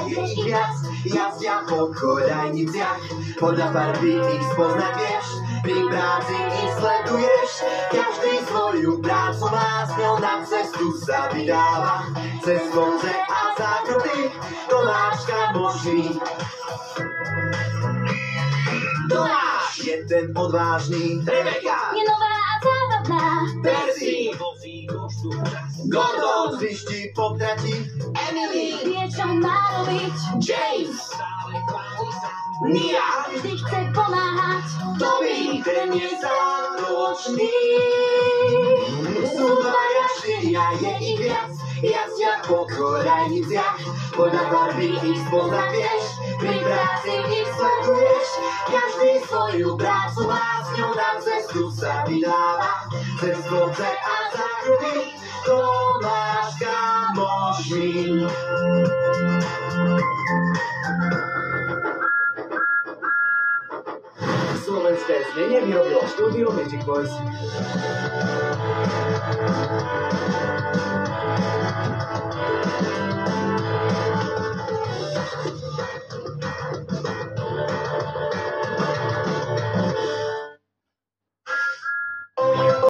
je ich viac, jazdia po koľajniciach, podľa farby ich spoznať vieš, pri práci ich sleduješ, každý svoju prácu má, s ňou na cestu sa vydáva, cez konce a zákruty, Tomáš Kamožný. Tomáš je ten odvážny, Rebeka je nová a zábavná, Percy Gordon zvišti po trati, Emily vie, čo má robiť, James Nia vždy chce pomáhať, Toby, ten je záročný. Sú dvaja, štyria, je ich viac, jazdia po koľajniciach, podľa farby ich spoznať vieš, pri práci ich sleduješ, každý svoju prácu má, s ňou na cestu sa vydáva, cez konce a zákruty, Tomáš Kamožný. Slovenské znenie vyrobilo štúdio Magic Voice.